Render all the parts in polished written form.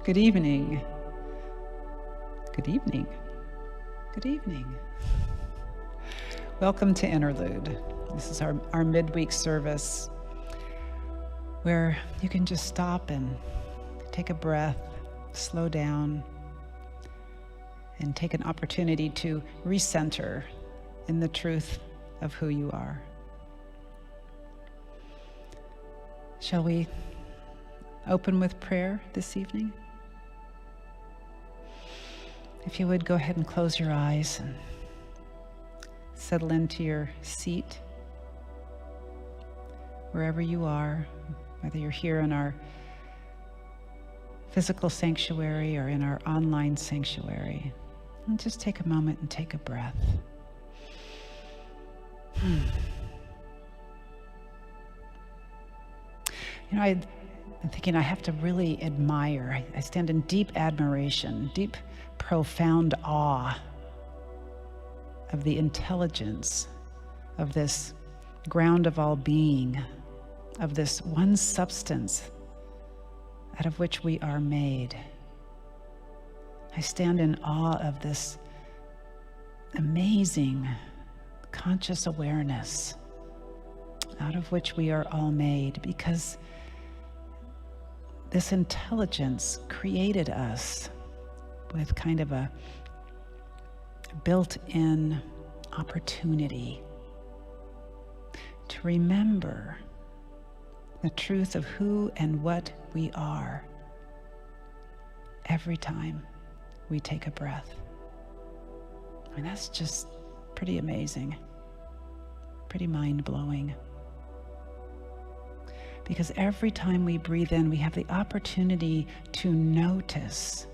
Good evening. Good evening. Good evening. Welcome to Interlude. This is our midweek service where you can just stop and take a breath, slow down, and take an opportunity to recenter in the truth of who you are. Shall we open with prayer this evening? If you would, go ahead and close your eyes and settle into your seat, wherever you are, whether you're here in our physical sanctuary or in our online sanctuary. And just take a moment and take a breath. You know, I'm thinking I have to really admire. I stand in deep admiration, deep, profound awe of the intelligence of this ground of all being, of this one substance out of which we are made. I stand in awe of this amazing conscious awareness out of which we are all made, because this intelligence created us with kind of a built-in opportunity to remember the truth of who and what we are every time we take a breath. I mean, that's just pretty amazing, pretty mind-blowing. Because every time we breathe in, we have the opportunity to notice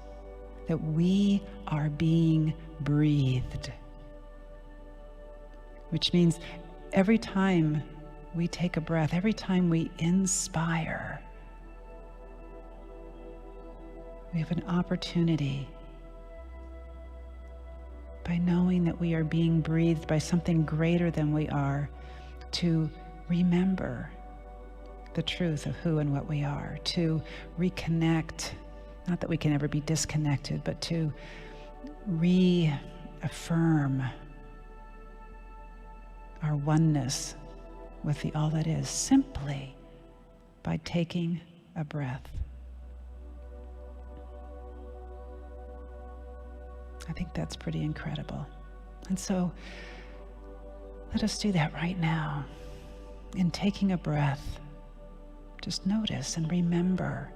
that we are being breathed. Which means every time we take a breath, every time we inspire, We have an opportunity, by knowing that we are being breathed by something greater than we are, to remember the truth of who and what we are, to reconnect, not that we can ever be disconnected, but to reaffirm our oneness with the all that is, simply by taking a breath. I think that's pretty incredible. And so let us do that right now. In taking a breath, just notice and remember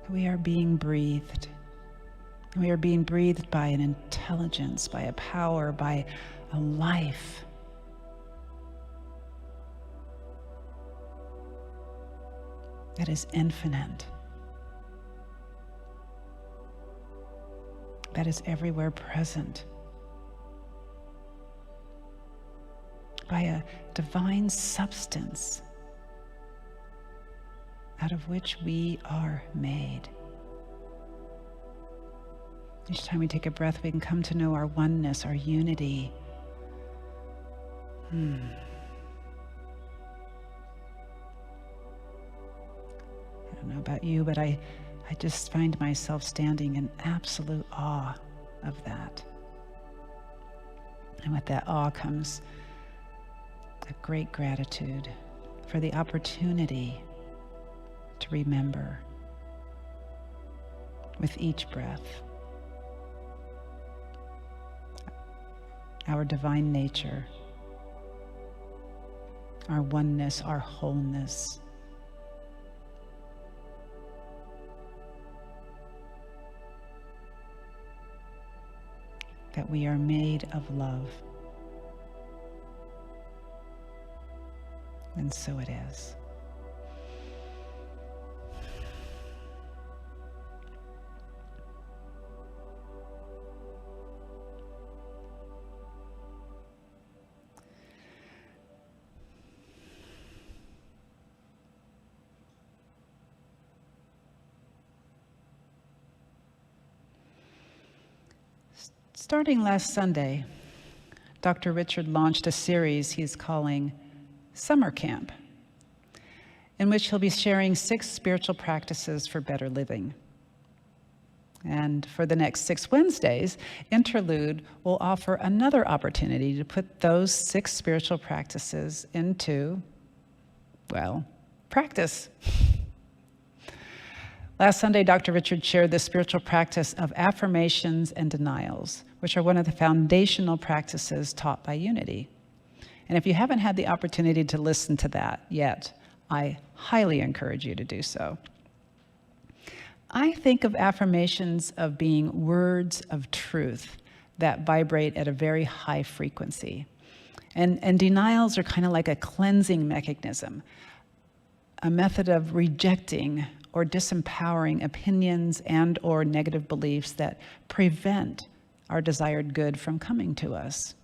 that we are being breathed. We are being breathed by an intelligence, by a power, by a life. That is infinite. That is everywhere present. By a divine substance out of which we are made. Each time we take a breath, we can come to know our oneness, our unity. I don't know about you, but I just find myself standing in absolute awe of that. And with that awe comes a great gratitude for the opportunity to remember with each breath our divine nature, our oneness, our wholeness. That we are made of love. And so it is. Starting last Sunday, Dr. Richard launched a series he's calling Summer Camp, in which he'll be sharing 6 spiritual practices for better living. And for the next 6 Wednesdays, Interlude will offer another opportunity to put those 6 spiritual practices into, well, practice. Last Sunday, Dr. Richard shared the spiritual practice of affirmations and denials, which are one of the foundational practices taught by Unity. And if you haven't had the opportunity to listen to that yet, I highly encourage you to do so. I think of affirmations of being words of truth that vibrate at a very high frequency. And denials are kind of like a cleansing mechanism, a method of rejecting or disempowering opinions and or negative beliefs that prevent our desired good from coming to us.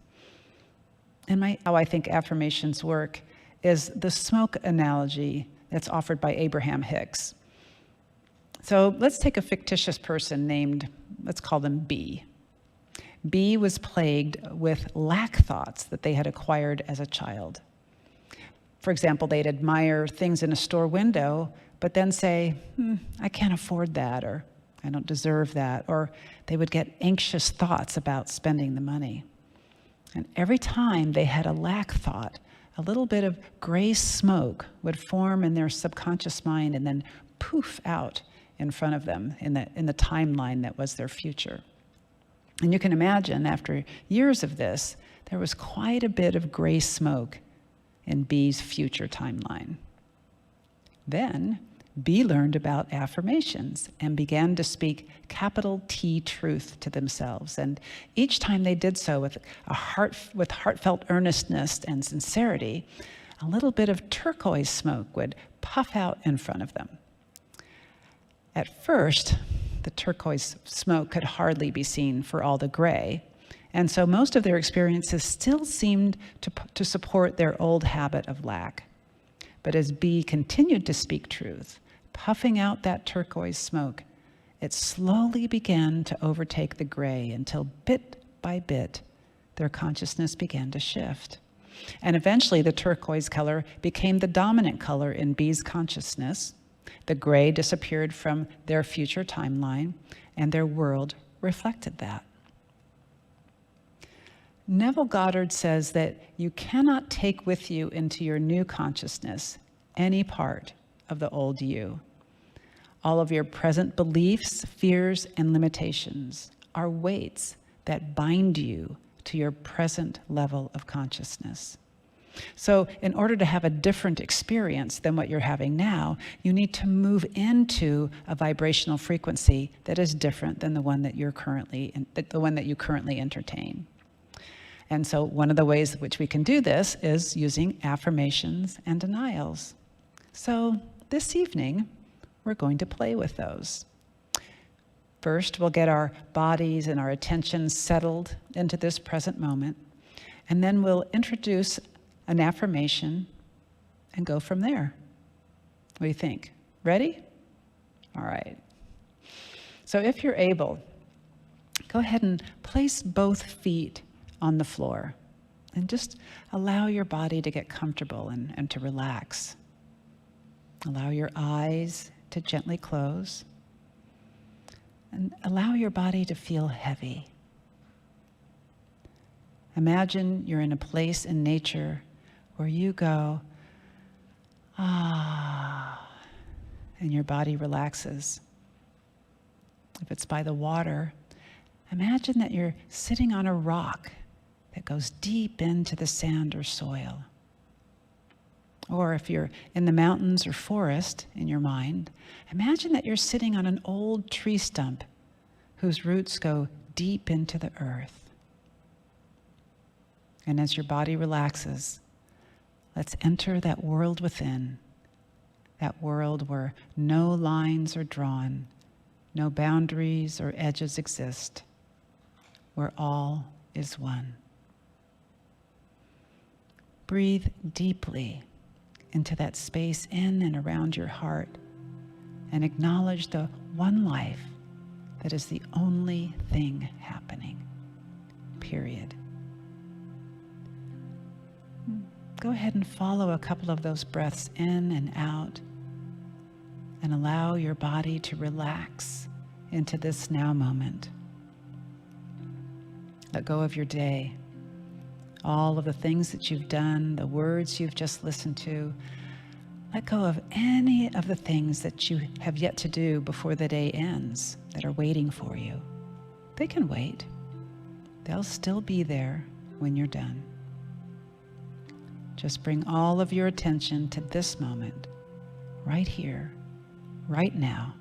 And how I think affirmations work is the smoke analogy that's offered by Abraham Hicks. So let's take a fictitious person named, let's call them B. B was plagued with lack thoughts that they had acquired as a child. For example, they'd admire things in a store window, but then say, I can't afford that, or I don't deserve that, or they would get anxious thoughts about spending the money. And every time they had a lack thought, a little bit of gray smoke would form in their subconscious mind and then poof out in front of them in the timeline that was their future. And you can imagine, after years of this, there was quite a bit of gray smoke in B's future timeline. Then B learned about affirmations and began to speak capital T truth to themselves. And each time they did so with heartfelt earnestness and sincerity, a little bit of turquoise smoke would puff out in front of them. At first, the turquoise smoke could hardly be seen for all the gray, and so most of their experiences still seemed to support their old habit of lack. But as B continued to speak truth, puffing out that turquoise smoke, it slowly began to overtake the gray until bit by bit, their consciousness began to shift. And eventually the turquoise color became the dominant color in B's consciousness. The gray disappeared from their future timeline, and their world reflected that. Neville Goddard says that you cannot take with you into your new consciousness any part of the old you. All of your present beliefs, fears, and limitations are weights that bind you to your present level of consciousness. So in order to have a different experience than what you're having now, you need to move into a vibrational frequency that is different than the one that you currently entertain. And so one of the ways in which we can do this is using affirmations and denials. So this evening, we're going to play with those. First, we'll get our bodies and our attention settled into this present moment, and then we'll introduce an affirmation and go from there. What do you think? Ready? All right. So if you're able, go ahead and place both feet on the floor and just allow your body to get comfortable and to relax. Allow your eyes to gently close and allow your body to feel heavy. Imagine you're in a place in nature where you go, ah, and your body relaxes. If it's by the water, imagine that you're sitting on a rock that goes deep into the sand or soil. Or if you're in the mountains or forest in your mind, imagine that you're sitting on an old tree stump whose roots go deep into the earth. And as your body relaxes, let's enter that world within, that world where no lines are drawn, no boundaries or edges exist, where all is one. Breathe deeply into that space in and around your heart and acknowledge the one life that is the only thing happening, period. Go ahead and follow a couple of those breaths in and out and allow your body to relax into this now moment. Let go of your day. All of the things that you've done, the words you've just listened to. Let go of any of the things that you have yet to do before the day ends that are waiting for you. They can wait. They'll still be there when you're done. Just bring all of your attention to this moment, right here, right now,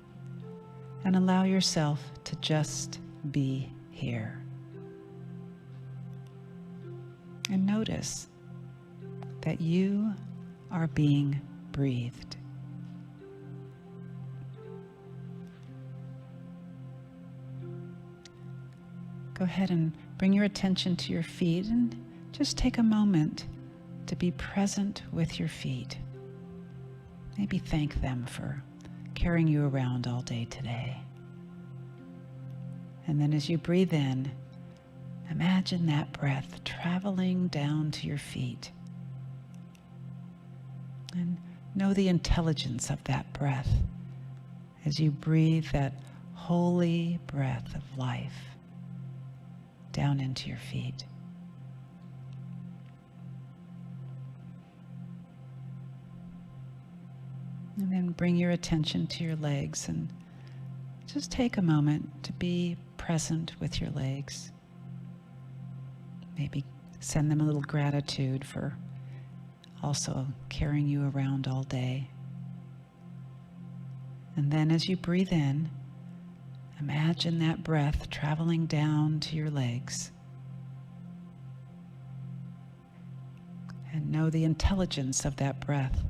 and allow yourself to just be here. And notice that you are being breathed. Go ahead and bring your attention to your feet and just take a moment to be present with your feet. Maybe thank them for carrying you around all day today. And then as you breathe in, imagine that breath traveling down to your feet. And know the intelligence of that breath as you breathe that holy breath of life down into your feet. And then bring your attention to your legs and just take a moment to be present with your legs. Maybe send them a little gratitude for also carrying you around all day. And then as you breathe in, imagine that breath traveling down to your legs. And know the intelligence of that breath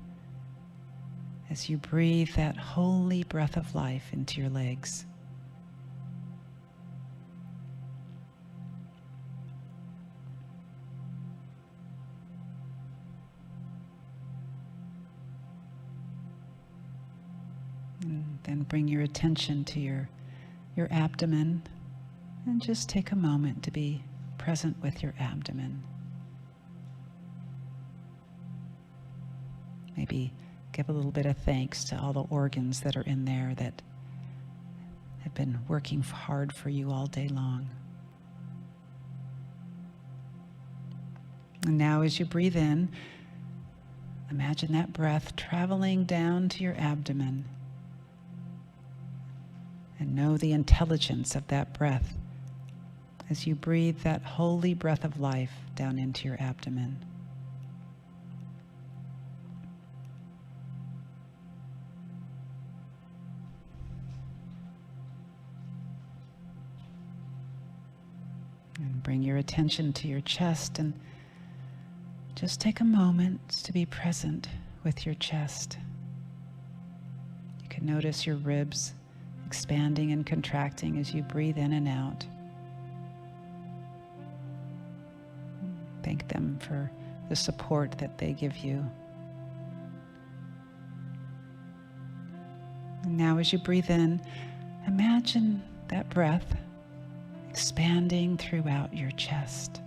as you breathe that holy breath of life into your legs. And then bring your attention to your your abdomen, and just take a moment to be present with your abdomen. Maybe give a little bit of thanks to all the organs that are in there that have been working hard for you all day long. And now as you breathe in, imagine that breath traveling down to your abdomen. And know the intelligence of that breath as you breathe that holy breath of life down into your abdomen. And bring your attention to your chest and just take a moment to be present with your chest. You can notice your ribs expanding and contracting as you breathe in and out. Thank them for the support that they give you. And now as you breathe in, imagine that breath expanding throughout your chest.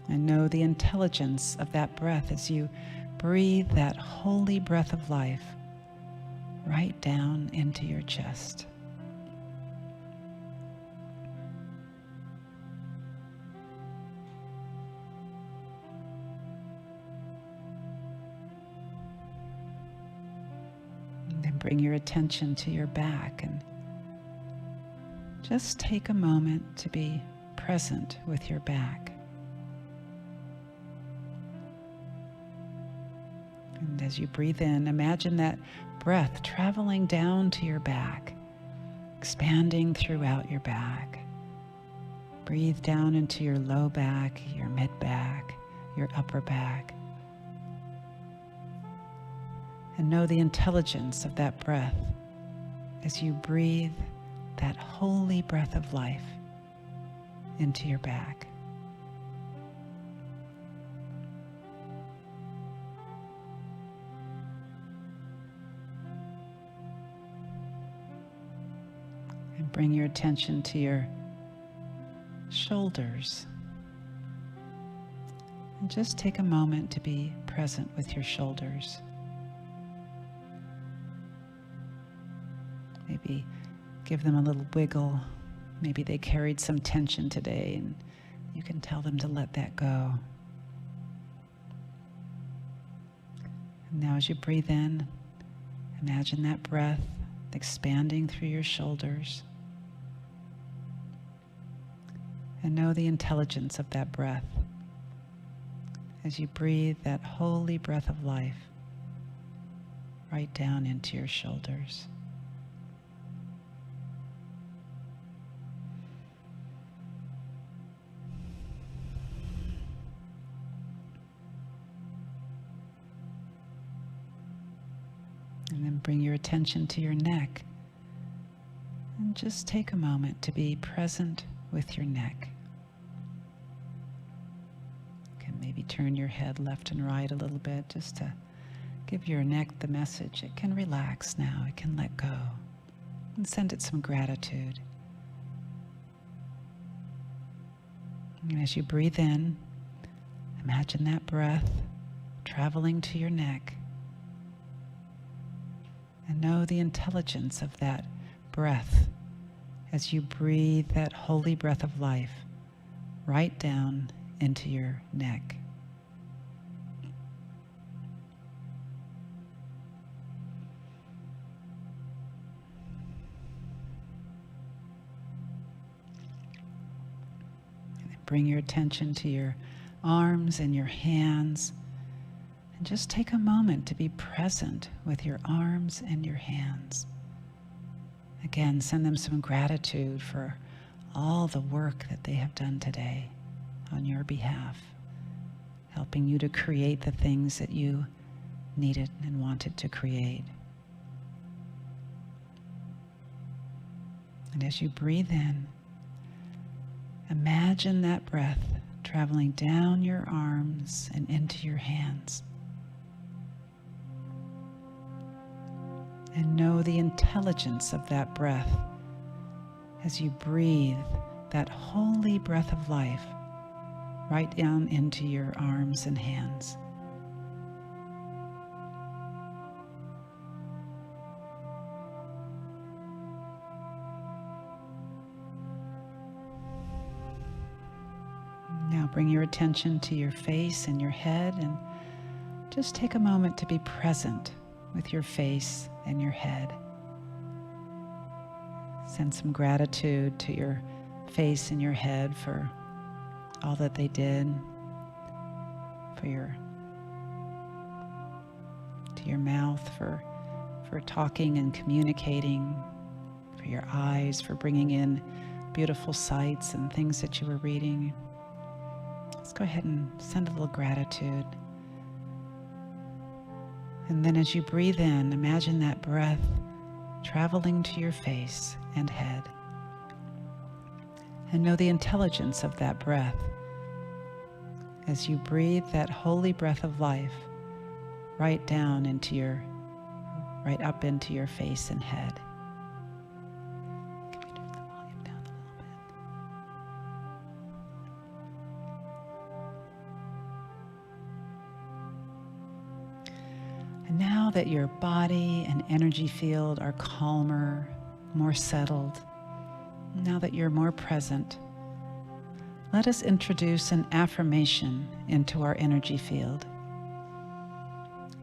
And know the intelligence of that breath as you breathe that holy breath of life right down into your chest. And then bring your attention to your back and just take a moment to be present with your back. And as you breathe in, imagine that breath traveling down to your back, expanding throughout your back. Breathe down into your low back, your mid back, your upper back. And know the intelligence of that breath as you breathe that holy breath of life into your back. And bring your attention to your shoulders. And just take a moment to be present with your shoulders. Maybe give them a little wiggle. Maybe they carried some tension today and you can tell them to let that go. And now as you breathe in, imagine that breath expanding through your shoulders. And know the intelligence of that breath as you breathe that holy breath of life right down into your shoulders. And then bring your attention to your neck and just take a moment to be present with your neck. You can maybe turn your head left and right a little bit just to give your neck the message. It can relax now, it can let go, and send it some gratitude. And as you breathe in, imagine that breath traveling to your neck. And know the intelligence of that breath as you breathe that holy breath of life right down into your neck. And then bring your attention to your arms and your hands. And just take a moment to be present with your arms and your hands. Again, send them some gratitude for all the work that they have done today on your behalf, helping you to create the things that you needed and wanted to create. And as you breathe in, imagine that breath traveling down your arms and into your hands. And know the intelligence of that breath as you breathe that holy breath of life right down into your arms and hands. Now bring your attention to your face and your head, and just take a moment to be present with your face and your head. Send some gratitude to your face and your head for all that they did, to your mouth for talking and communicating, for your eyes for bringing in beautiful sights and things that you were reading. Let's go ahead and send a little gratitude. And then as you breathe in, imagine that breath traveling to your face and head. And know the intelligence of that breath as you breathe that holy breath of life right up into your face and head. Can we turn the volume down a little bit? And now that your body and energy field are calmer, more settled, now that you're more present, let us introduce an affirmation into our energy field.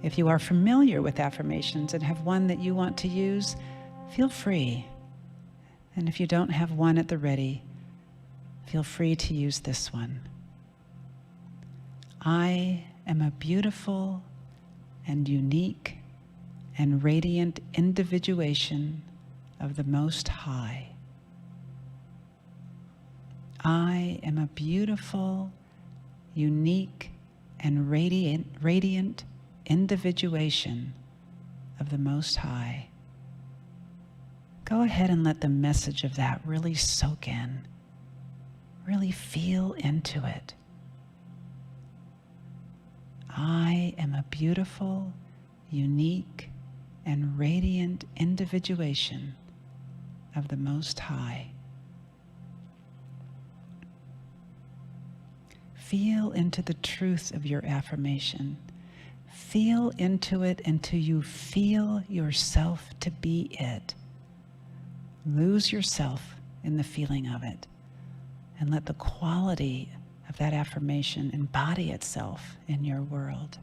If you are familiar with affirmations and have one that you want to use, feel free. And if you don't have one at the ready, feel free to use this one. I am a beautiful and unique and radiant individuation of the Most High. I am a beautiful, unique, and radiant individuation of the Most High. Go ahead and let the message of that really soak in. Really feel into it. I am a beautiful, unique, and radiant individuation of the Most High. Feel into the truth of your affirmation. Feel into it until you feel yourself to be it. Lose yourself in the feeling of it, and let the quality of that affirmation embody itself in your world.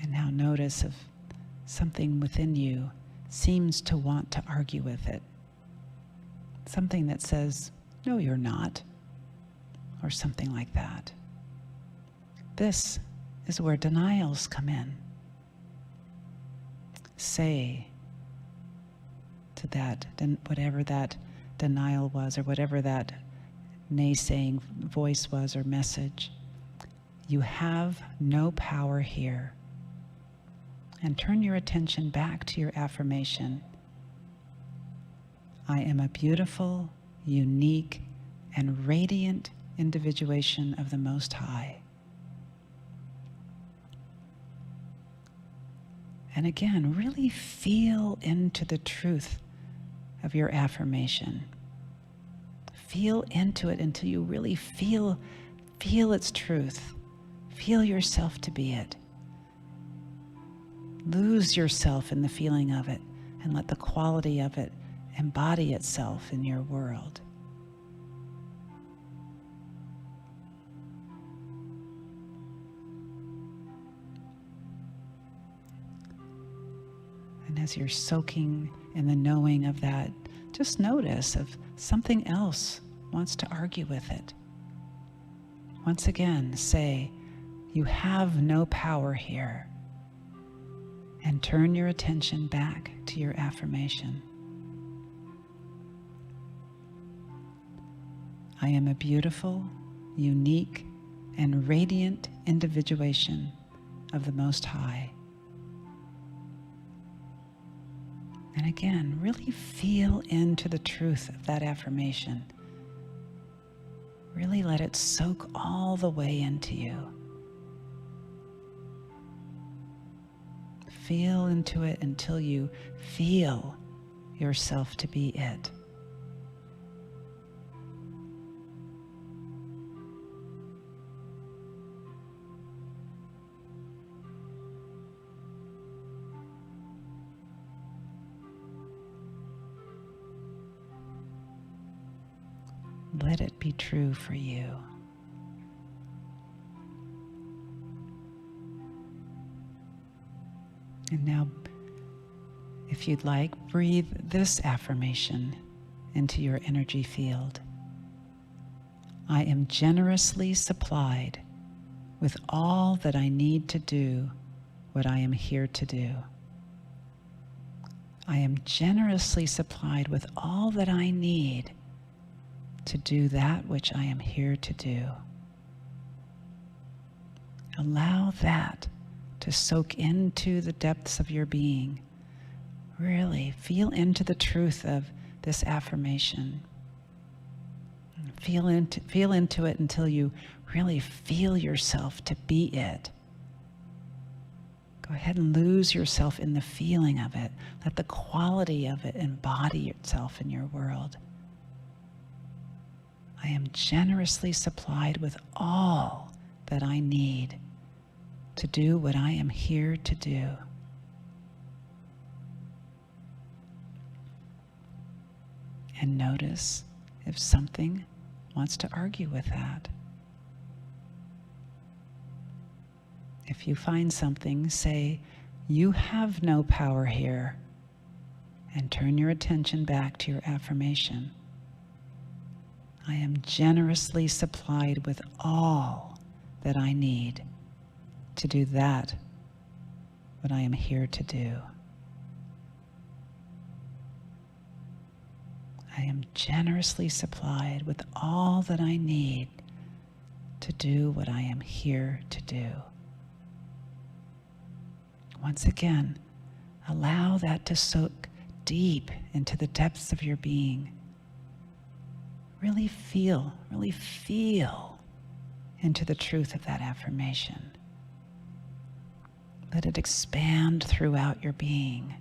And now notice if something within you seems to want to argue with it. Something that says, no, you're not, or something like that. This is where denials come in. Say to that, whatever that denial was, or whatever that naysaying voice was or message, you have no power here. And turn your attention back to your affirmation. I am a beautiful, unique, and radiant individuation of the Most High. And again, really feel into the truth of your affirmation. Feel into it until you really feel its truth. Feel yourself to be it. Lose yourself in the feeling of it, and let the quality of it embody itself in your world. And as you're soaking in the knowing of that, just notice if something else wants to argue with it. Once again, say, you have no power here. And turn your attention back to your affirmation. I am a beautiful, unique, and radiant individuation of the Most High. And again, really feel into the truth of that affirmation. Really let it soak all the way into you. Feel into it until you feel yourself to be it. Let it be true for you. And now, if you'd like, breathe this affirmation into your energy field. I am generously supplied with all that I need to do what I am here to do. I am generously supplied with all that I need to do that which I am here to do. Allow that to soak into the depths of your being. Really feel into the truth of this affirmation. Feel into it until you really feel yourself to be it. Go ahead and lose yourself in the feeling of it. Let the quality of it embody itself in your world. I am generously supplied with all that I need to do what I am here to do. And notice if something wants to argue with that. If you find something, say, "You have no power here," and turn your attention back to your affirmation. I am generously supplied with all that I need to do that what I am here to do. I am generously supplied with all that I need to do what I am here to do. Once again, allow that to soak deep into the depths of your being. Really feel into the truth of that affirmation. Let it expand throughout your being.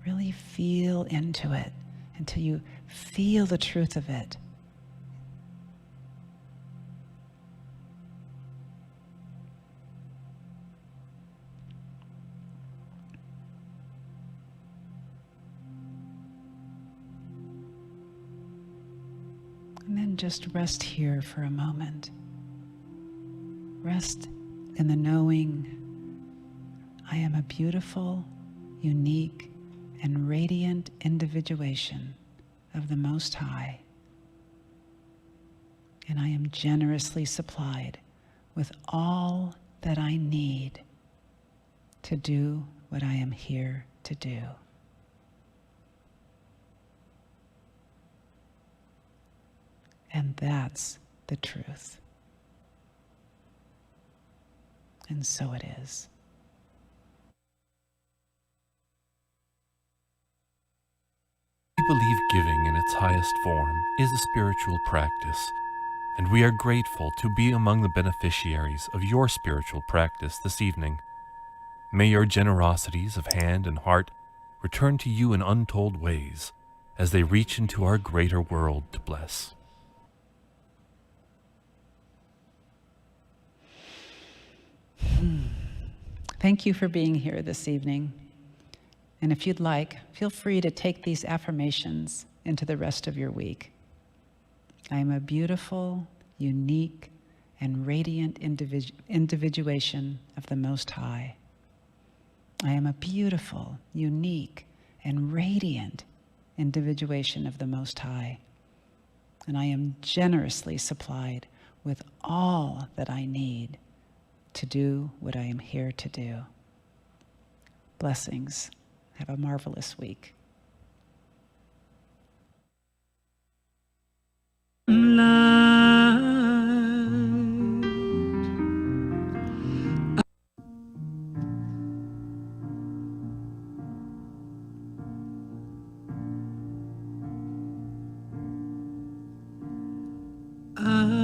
Really feel into it until you feel the truth of it. And then just rest here for a moment. Rest in the knowing I am a beautiful, unique, and radiant individuation of the Most High. And I am generously supplied with all that I need to do what I am here to do. And that's the truth. And so it is. We believe giving in its highest form is a spiritual practice, and we are grateful to be among the beneficiaries of your spiritual practice this evening. May your generosities of hand and heart return to you in untold ways as they reach into our greater world to bless. Thank you for being here this evening. And if you'd like, feel free to take these affirmations into the rest of your week. I am a beautiful, unique, and radiant individuation of the Most High. I am a beautiful, unique, and radiant individuation of the Most High. And I am generously supplied with all that I need to do what I am here to do. Blessings. Have a marvelous week. I